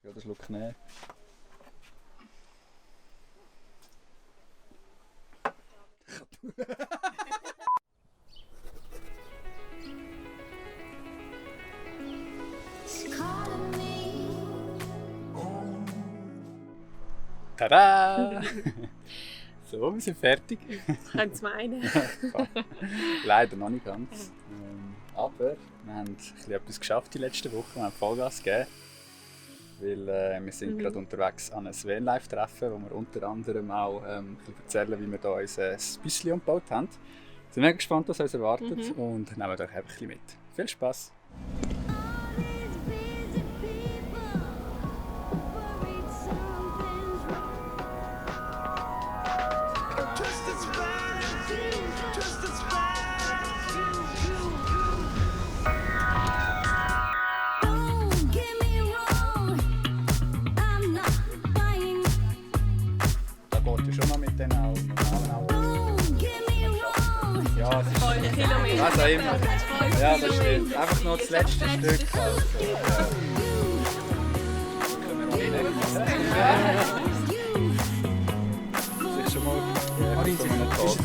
Ja, den Schluck nehmen. Tada! So, wir sind fertig. Könnte es meinen. Leider noch nicht ganz. Aber wir haben etwas geschafft die letzten Wochen. Wir haben Vollgas gegeben. Weil wir sind gerade unterwegs an einem Vanlife-Treffen, wo wir unter anderem auch erzählen, wie wir hier unser Büsschen umgebaut haben. Wir sind mega gespannt, was uns erwartet und nehmen euch einfach ein bisschen mit. Viel Spass! Schon noch mit den normalen Autos. Ja, es ist was auch immer. Ja, das stimmt. Einfach noch das letzte Stück. Also, sich schon mal von einem Tag.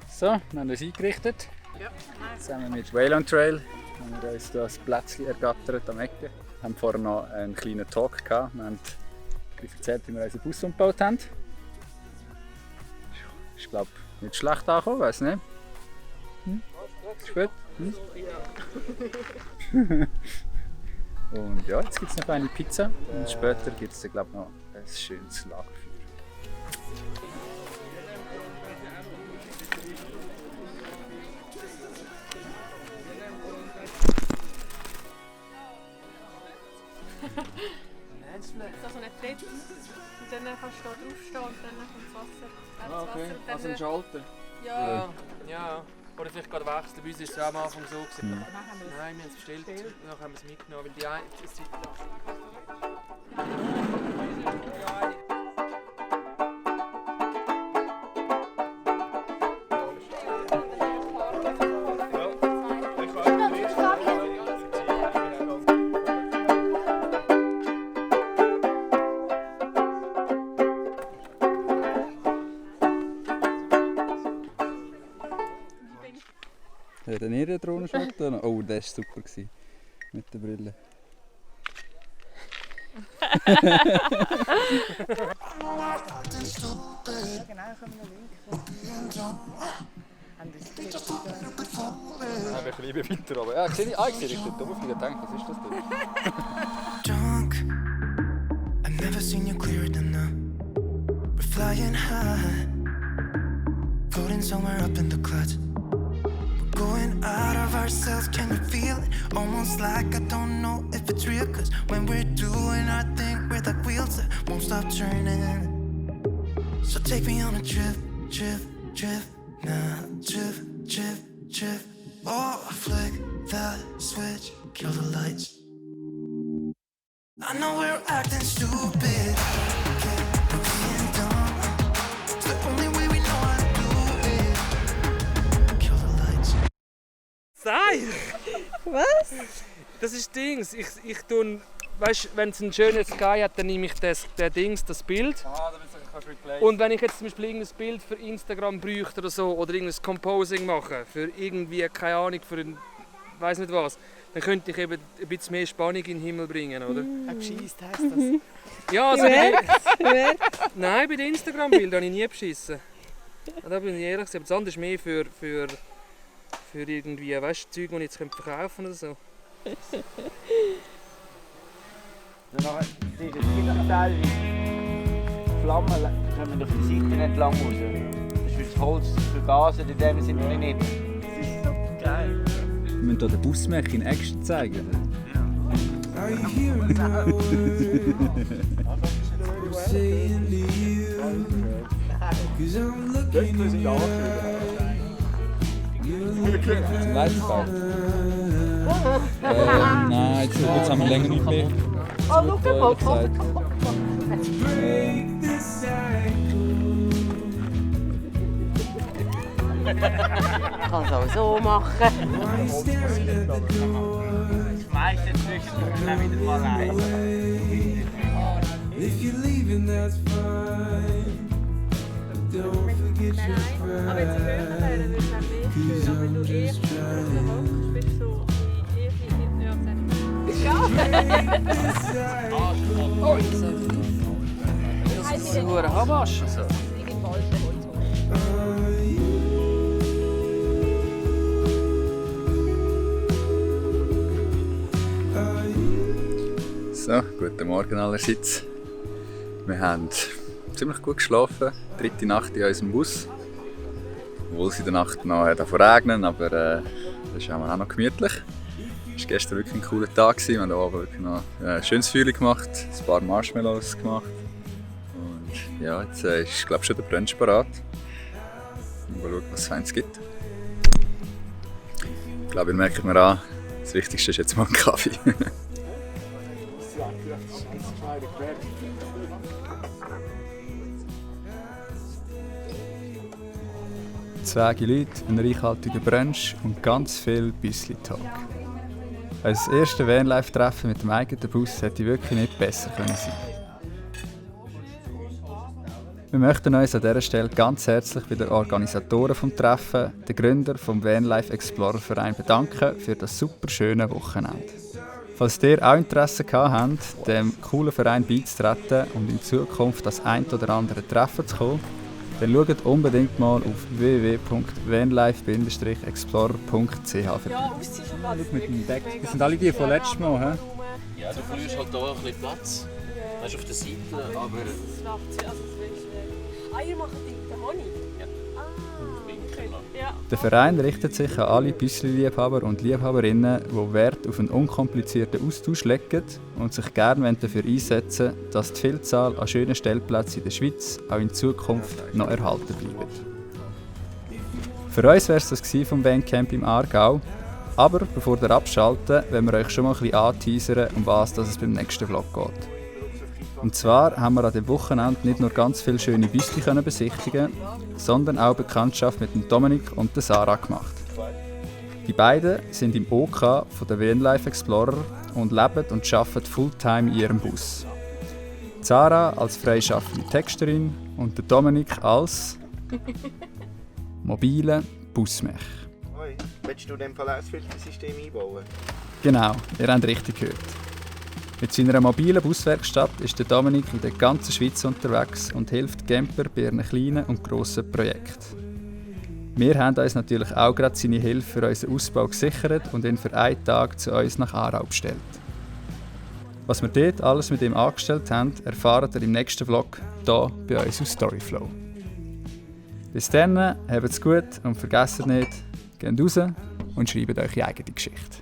So, wir haben uns eingerichtet. Ja, zusammen mit Wayland Trail haben wir uns hier ein Plätzchen ergattert am Ecke. Wir haben vorher noch einen kleinen Talk gehabt. Wir haben erzählt, wie wir unseren Bus umgebaut haben. Ich glaube, nicht schlecht angekommen, weiß nicht. Ist gut? Und ja, jetzt gibt es noch eine Pizza und später gibt es glaube ich noch ein schönes Lagerfeuer. Also nicht Tritt. Und dann kannst du da draufstehen und dann kommt das Wasser. Ah, okay. Und dann, Also ein Schalter? Ja. Ja. Oder vielleicht gerade wechseln. Bei uns war es auch am Anfang so. Mhm. Nein, wir haben es bestellt. Dann haben wir es mitgenommen. Weil die eine Zeit Hat ihr einen Drohnenshot? Oh, der war super. Mit der Brille. Ja, genau, können wir noch Ein bisschen weiter aber. Ja, ich sehe dich dort oben. Ich denke, was ist das denn? Drunk, I've never seen you clearer than now. We're flying high, floating somewhere up in the clouds. We're going out of ourselves, can you feel it? Almost like I don't know if it's real. Cause when we're doing our thing, we're like wheels that won't stop turning. So take me on a trip, now trip. Oh, flick the switch, kill the lights. I know we're acting stupid, we're being dumb. It's the only way we know how to do it. Kill the lights. Sei! Was? Das ist Dings. Ich tue, weißt, wenn es einen schönen Sky hat, dann nehme ich das Bild. Und wenn ich jetzt zum Beispiel irgendein Bild für Instagram bräuchte oder so, oder irgendein Composing machen, für irgendwie, keine Ahnung, für ein, weiss nicht was, dann könnte ich eben ein bisschen mehr Spannung in den Himmel bringen, oder? Bescheisst heisst das. Ja, also nein, bei den Instagram-Bildern habe ich nie beschissen. Da bin ich ehrlich gesagt, das andere ist mehr für irgendwie, weißt du, Zeug, die ich jetzt verkaufen oder so. Danach gibt es teilweise Flammen kommen auf die Seiten entlang raus. Das ist für das Holz vergasen, in dem Sinne nicht. Das ist so geil. Wir müssen hier den Busmech in Action zeigen. Are you hearing my words? Saying to you, 'cause I'm looking in your eyes. Zum Leitspart. Nein, jetzt haben wir länger nicht mehr. Oh, schau mal, Break this cycle. Ich kann es auch so machen. Why staring at the door? Meistens zwischendurch wieder mal rein. If you're leaving, that's fine. Don't forget your Aber jetzt pride. hören wäre es auch nicht schön, aber wenn du erst so hockst, bist du so Das ist ein hoher Habasch. So, guten Morgen allerseits. Wir haben ziemlich gut geschlafen, dritte Nacht in unserem Bus. Obwohl es in der Nacht noch regnen, aber das ist auch noch gemütlich. Es war gestern wirklich ein cooler Tag. Wir haben hier oben wirklich noch ein schönes Feuer gemacht, ein paar Marshmallows gemacht. Und ja, jetzt ist glaube ich schon der Brunch parat. Mal schauen, was es Feines gibt. Ich glaube, ihr merkt mir an, das Wichtigste ist jetzt mal ein Kaffee. Zwei Leute, ein reichhaltiger Brunch und ganz viel Büssli-Talk. Unser erstes Vanlife-Treffen mit dem eigenen Bus hätte wirklich nicht besser sein können. Wir möchten uns an dieser Stelle ganz herzlich bei den Organisatoren des Treffens, den Gründern des Vanlife Explorer Verein, bedanken für das super schöne Wochenende. Falls ihr auch Interesse gehabt habt, dem coolen Verein beizutreten und in Zukunft das ein oder andere Treffen zu kommen, dann schaut unbedingt mal auf www.vanlife-explorer.ch vorbei. Ja, aussehen schon ganz Mit dem Deck. Das sind alle die von letztes Mal, hä? Ja, du verlierst halt hier ein bisschen Platz. Weißt du, auf der Seite, aber Das macht sie, also das will ich nicht. Ah, ihr macht den Honig? Ja. Ah, okay. Ja. Der Verein richtet sich an alle Büssli-Liebhaber und Liebhaberinnen, die Wert auf einen unkomplizierten Austausch legen und sich gerne dafür einsetzen, dass die Vielzahl an schönen Stellplätzen in der Schweiz auch in Zukunft noch erhalten bleibt. Für uns wäre es das vom Bandcamp im Aargau. Aber bevor ihr abschalten, wollen wir euch schon mal ein bisschen anteasern, um was es beim nächsten Vlog geht. Und zwar haben wir an diesem Wochenende nicht nur ganz viele schöne Büstchen besichtigen, sondern auch Bekanntschaft mit dem Dominik und der Sarah gemacht. Die beiden sind im OK von der Vanlife Explorer und leben und arbeiten fulltime in ihrem Bus. Die Sarah als freischaffende Texterin und der Dominik als mobile Busmech. Hoi, willst du in dem Fall auch das Filtersystem einbauen? Genau, ihr habt richtig gehört. Mit seiner mobilen Buswerkstatt ist der Dominik in der ganzen Schweiz unterwegs und hilft Camper bei ihren kleinen und grossen Projekten. Wir haben uns natürlich auch gerade seine Hilfe für unseren Ausbau gesichert und ihn für einen Tag zu uns nach Aarau bestellt. Was wir dort alles mit ihm angestellt haben, erfahrt ihr im nächsten Vlog hier bei uns auf Storyflow. Bis dann, habt's gut und vergesst nicht, geht raus und schreibt eure eigene Geschichte.